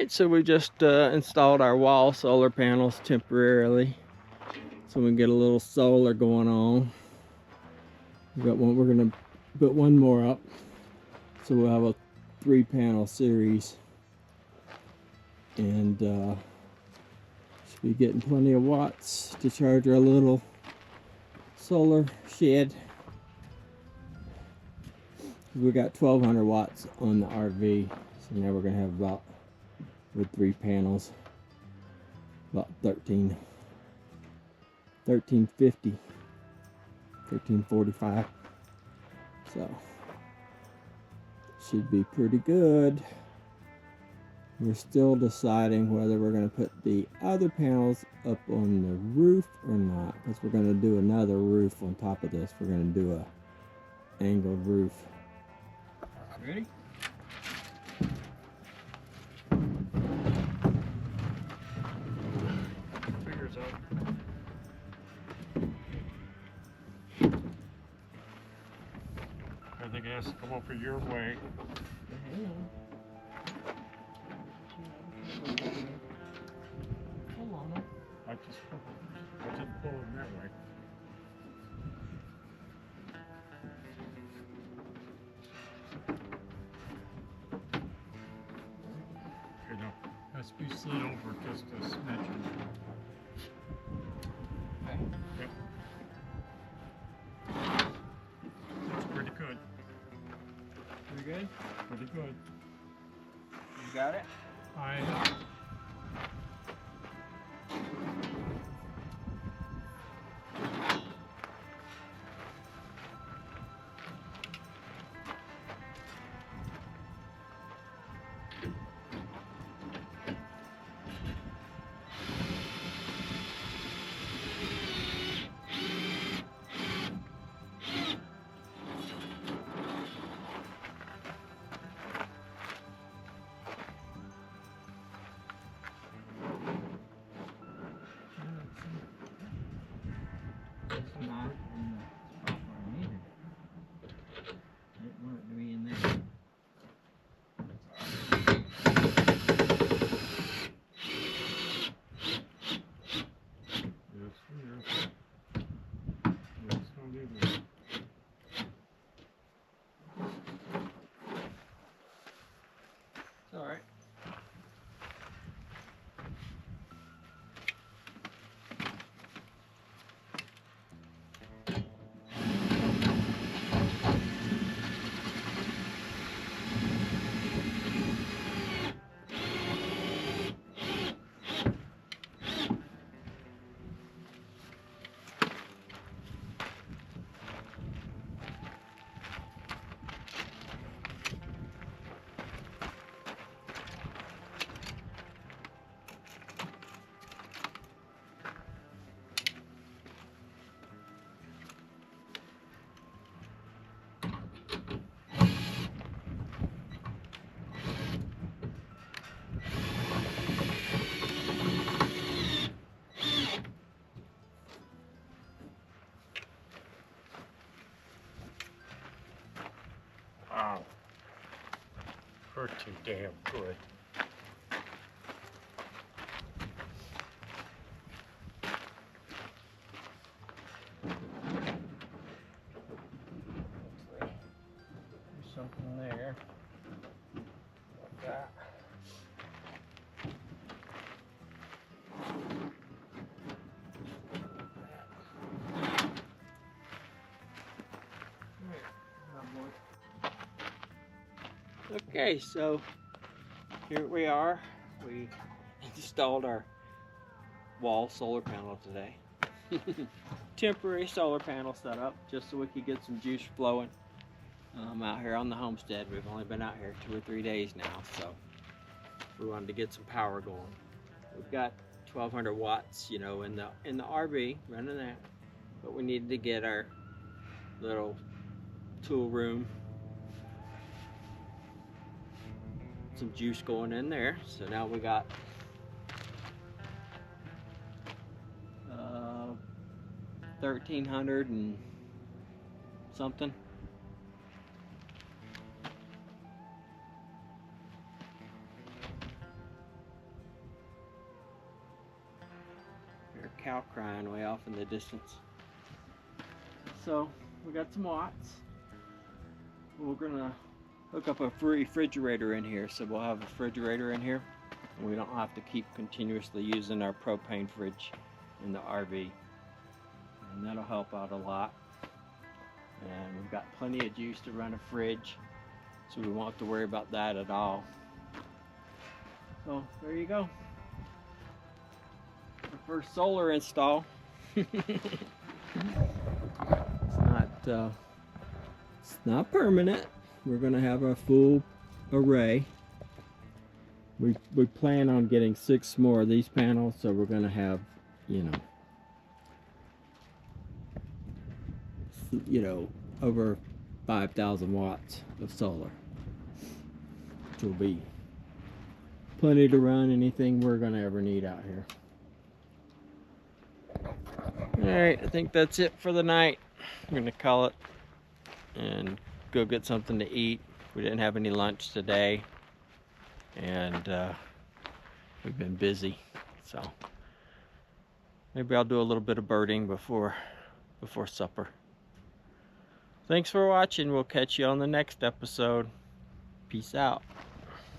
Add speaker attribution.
Speaker 1: Alright, so we just installed our wall solar panels temporarily, so we can get a little solar going on. We've got one, we're gonna put one more up, so we'll have a 3-panel series, and should be getting plenty of watts to charge our little solar shed. We got 1200 watts on the RV, so now we're gonna have about, with 3 panels, about 1350, 1345. So should be pretty good. We're still deciding whether we're going to put the other panels up on the roof or not, because we're going to do another roof on top of this. We're going to do a angled roof.
Speaker 2: Ready? Fingers up. I think it has to come over your way.
Speaker 1: Hold on.
Speaker 2: I didn't pull it that way. Okay, now, has to be slid over just a smidgen.
Speaker 1: Okay.
Speaker 2: Yep. That's pretty good.
Speaker 1: Pretty good?
Speaker 2: Pretty good.
Speaker 1: You got it? It's not in the spot where I needed it. I didn't want it to be in there.
Speaker 2: Yes, yes. Yes, I'll do that.
Speaker 1: It's alright.
Speaker 2: Wow. Pretty damn good.
Speaker 1: There's something there. Like that. Okay, so here we are. We installed our wall solar panel today. Temporary solar panel setup, just so we could get some juice flowing out here on the homestead. We've only been out here 2 or 3 days now, so we wanted to get some power going. We've got 1200 watts, you know, in the RV running that, but we needed to get our little tool room, some juice going in there. So now we got 1300 and something. Hear a cow crying way off in the distance. So we got some watts. We're gonna hook up a refrigerator in here, so we'll have a refrigerator in here, and we don't have to keep continuously using our propane fridge in the RV, and that'll help out a lot. And we've got plenty of juice to run a fridge, so we won't have to worry about that at all. So there you go, our first solar install. It's not permanent. We're gonna have a full array. We plan on getting 6 more of these panels, so we're gonna have, you know, over 5,000 watts of solar, which will be plenty to run anything we're gonna ever need out here. All right, I think that's it for the night. I'm gonna call it and go get something to eat. We didn't have any lunch today, and we've been busy, so maybe I'll do a little bit of birding before supper. Thanks for watching. We'll catch you on the next episode. Peace out.